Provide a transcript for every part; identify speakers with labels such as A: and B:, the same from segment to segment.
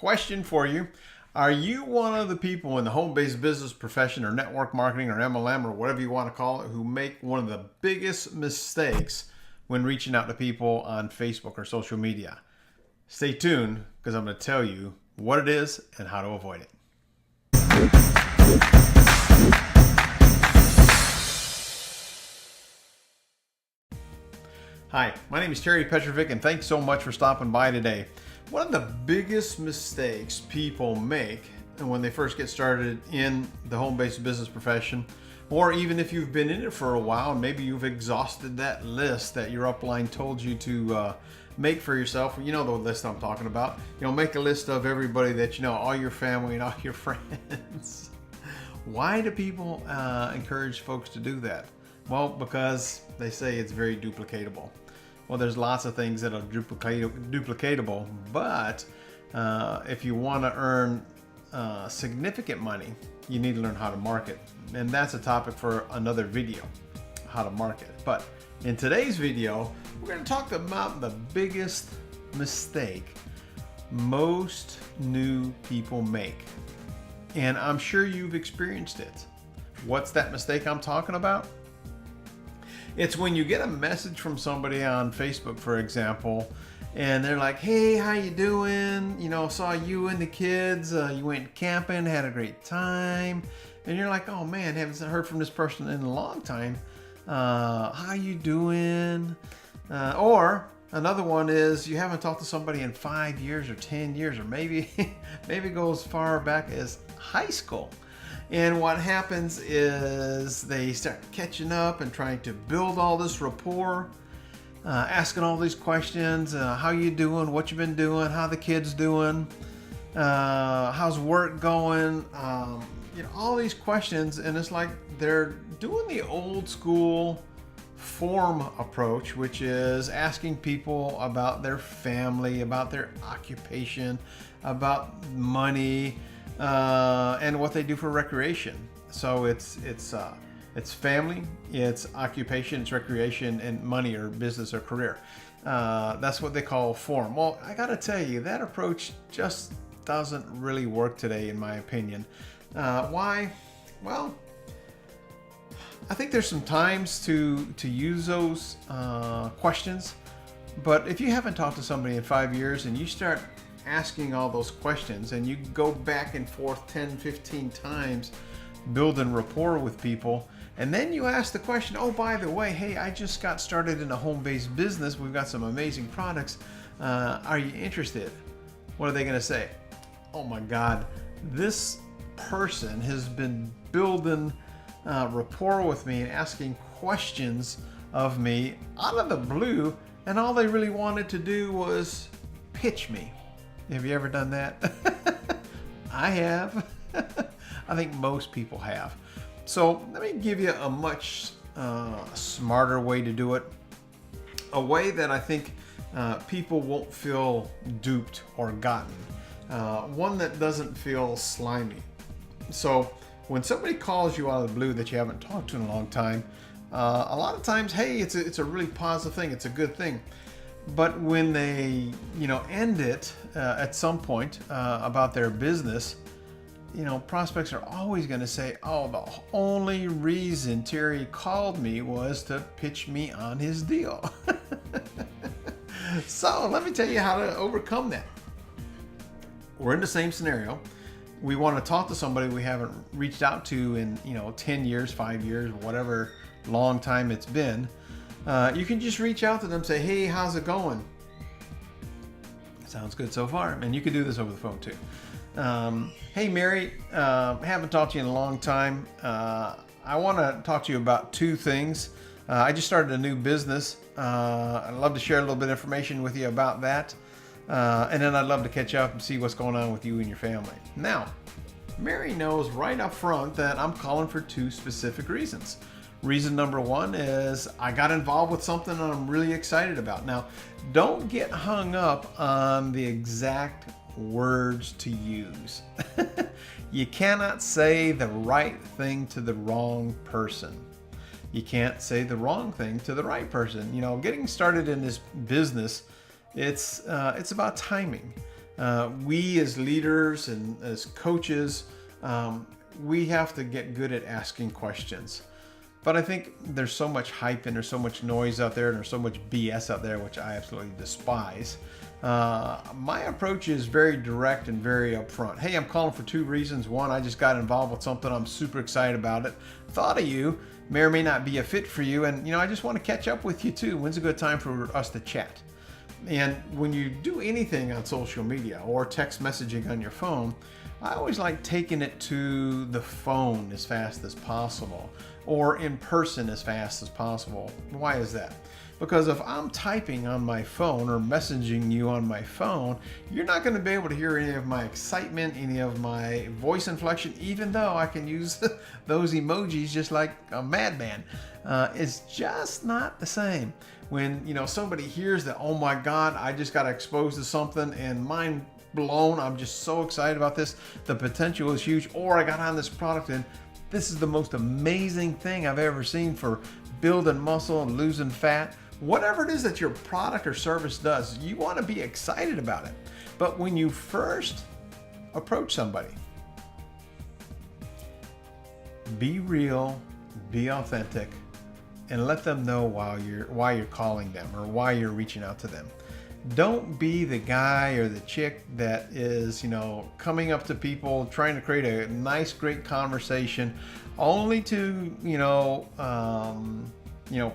A: question for you. Are you one of the people in the home-based business profession or network marketing or MLM or whatever you want to call it who make one of the biggest mistakes when reaching out to people on Facebook or social media? Stay tuned because I'm going to tell you what it is and how to avoid it. Hi, my name is Petrovick, and thanks so much for stopping by today. One of the biggest mistakes people make when they first get started in the home-based business profession, or even if you've been in it for a while, maybe you've exhausted that list that your upline told you to make for yourself. You know the list I'm talking about. Make a list of everybody that you know, all your family and all your friends. Why do people encourage folks to do that? Well, because they say it's very duplicatable. Well, there's lots of things that are duplicatable, but if you want to earn significant money, you need to learn how to market. And that's a topic for another video, how to market. But in today's video, we're going to talk about the biggest mistake most new people make. And I'm sure you've experienced it. What's that mistake I'm talking about? It's when you get a message from somebody on Facebook, for example, and they're like, hey, how you doing? Saw you and the kids, you went camping, had a great time. And you're like, oh man, haven't heard from this person in a long time. How you doing? Or another one is you haven't talked to somebody in 5 years or 10 years, or maybe it goes far back as high school. And what happens is they start catching up and trying to build all this rapport, asking all these questions. How you doing? What you been doing? How the kids doing? How's work going? All these questions. And it's like they're doing the old school form approach, which is asking people about their family, about their occupation, about money, and what they do for recreation. So it's family, it's occupation, it's recreation, and money or business or career. That's what they call form. Well, I gotta tell you, that approach just doesn't really work today, in my opinion. Why? Well, I think there's some times to use those questions, but if you haven't talked to somebody in 5 years and you start asking all those questions and you go back and forth 10, 15 times building rapport with people, and then you ask the question, oh, by the way, hey, I just got started in a home-based business. We've got some amazing products. Are you interested? What are they going to say? Oh my God, this person has been building rapport with me and asking questions of me out of the blue, and all they really wanted to do was pitch me. Have you ever done that? I have. I think most people have. So let me give you a much smarter way to do it. A way that I think people won't feel duped or gotten. One that doesn't feel slimy. So when somebody calls you out of the blue that you haven't talked to in a long time, a lot of times, hey, it's a really positive thing. It's a good thing. But when they, end it at some point about their business, prospects are always going to say, oh, the only reason Terry called me was to pitch me on his deal. So let me tell you how to overcome that. We're in the same scenario. We want to talk to somebody we haven't reached out to in, 10 years, 5 years, whatever long time it's been. You can just reach out to them, say, hey, how's it going? Sounds good so far. And you can do this over the phone too. Hey, Mary, haven't talked to you in a long time. I want to talk to you about two things. I just started a new business. I'd love to share a little bit of information with you about that. And then I'd love to catch up and see what's going on with you and your family. Now, Mary knows right up front that I'm calling for two specific reasons. Reason number one is I got involved with something that I'm really excited about. Now, don't get hung up on the exact words to use. You cannot say the right thing to the wrong person. You can't say the wrong thing to the right person. Getting started in this business, it's about timing. We as leaders and as coaches, we have to get good at asking questions. But I think there's so much hype and there's so much noise out there and there's so much BS out there, which I absolutely despise. My approach is very direct and very upfront. Hey, I'm calling for 2 reasons. One, I just got involved with something. I'm super excited about it. Thought of you. May or may not be a fit for you. And, I just want to catch up with you too. When's a good time for us to chat? And when you do anything on social media or text messaging on your phone, I always like taking it to the phone as fast as possible or in person as fast as possible. Why is that? Because if I'm typing on my phone or messaging you on my phone, you're not going to be able to hear any of my excitement, any of my voice inflection, even though I can use those emojis just like a madman. It's just not the same. When somebody hears that, oh my God, I just got exposed to something and mind blown, I'm just so excited about this, the potential is huge, or I got on this product and this is the most amazing thing I've ever seen for building muscle and losing fat. Whatever it is that your product or service does, you want to be excited about it. But when you first approach somebody, be real, be authentic, and let them know why you're calling them or why you're reaching out to them. Don't be the guy or the chick that is, coming up to people, trying to create a nice, great conversation only to,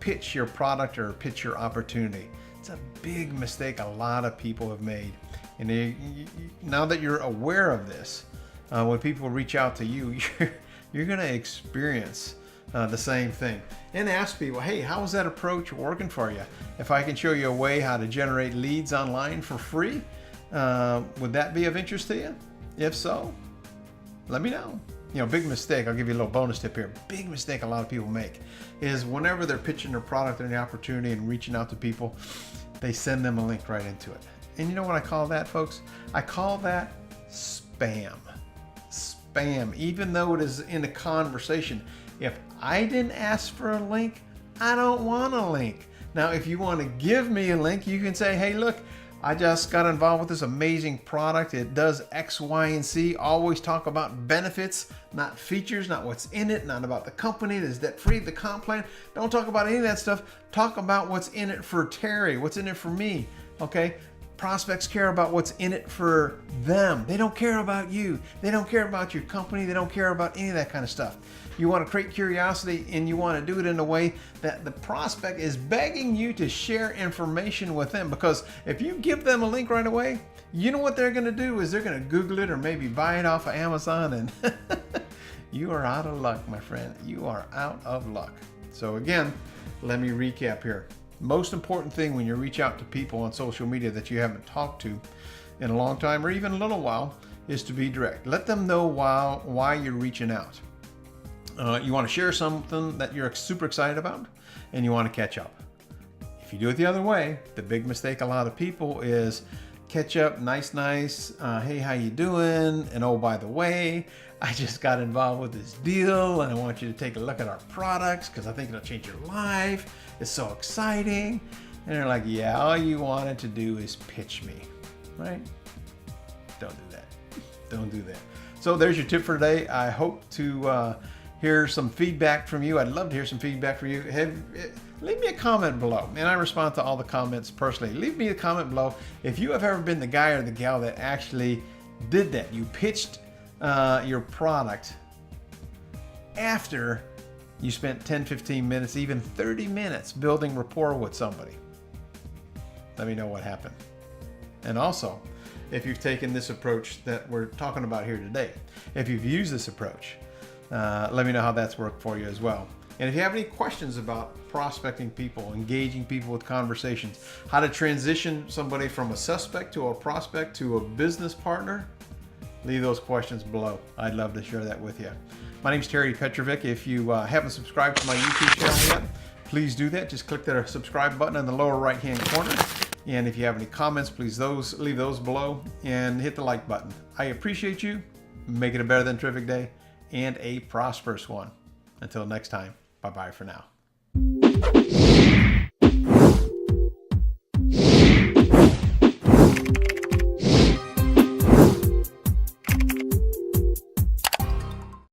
A: pitch your product or pitch your opportunity. It's a big mistake a lot of people have made. And now that you're aware of this, when people reach out to you, you're going to experience the same thing. And ask people, hey, how is that approach working for you? If I can show you a way how to generate leads online for free, would that be of interest to you? If so, let me know. Big mistake, I'll give you a little bonus tip here. Big mistake a lot of people make is whenever they're pitching their product or the opportunity and reaching out to people, they send them a link right into it. And you know what I call that, folks? I call that spam. Spam, even though it is in a conversation. If I didn't ask for a link, I don't want a link. Now, if you want to give me a link, you can say, hey, look, I just got involved with this amazing product. It does X, Y, and Z. Always talk about benefits, not features, not what's in it, not about the company. Is debt free, the comp plan. Don't talk about any of that stuff. Talk about what's in it for Terry, what's in it for me, okay? Prospects care about what's in it for them. They don't care about you. They don't care about your company. They don't care about any of that kind of stuff. You want to create curiosity and you want to do it in a way that the prospect is begging you to share information with them, because if you give them a link right away, you know what they're going to do is they're going to Google it or maybe buy it off of Amazon, and you are out of luck, my friend. You are out of luck. So again, let me recap here. Most important thing when you reach out to people on social media that you haven't talked to in a long time or even a little while is to be direct. Let them know why you're reaching out. You want to share something that you're super excited about and you want to catch up. If you do it the other way, the big mistake a lot of people is catch up, nice, hey, how you doing? And oh, by the way, I just got involved with this deal and I want you to take a look at our products because I think it'll change your life. It's so exciting. And they're like, yeah, all you wanted to do is pitch me, right? Don't do that. Don't do that. So there's your tip for today. I hope to hear some feedback from you. I'd love to hear some feedback from you. Leave me a comment below, and I respond to all the comments personally. Leave me a comment below if you have ever been the guy or the gal that actually did that. You pitched your product after you spent 10, 15 minutes, even 30 minutes building rapport with somebody. Let me know what happened. And also, if you've taken this approach that we're talking about here today, if you've used this approach, let me know how that's worked for you as well. And if you have any questions about prospecting people, engaging people with conversations, how to transition somebody from a suspect to a prospect to a business partner, leave those questions below. I'd love to share that with you. My name is Terry Petrovick. If you haven't subscribed to my YouTube channel yet, please do that. Just click that subscribe button in the lower right-hand corner. And if you have any comments, please leave those below and hit the like button. I appreciate you. Make it a better than terrific day and a prosperous one. Until next time, bye-bye for now.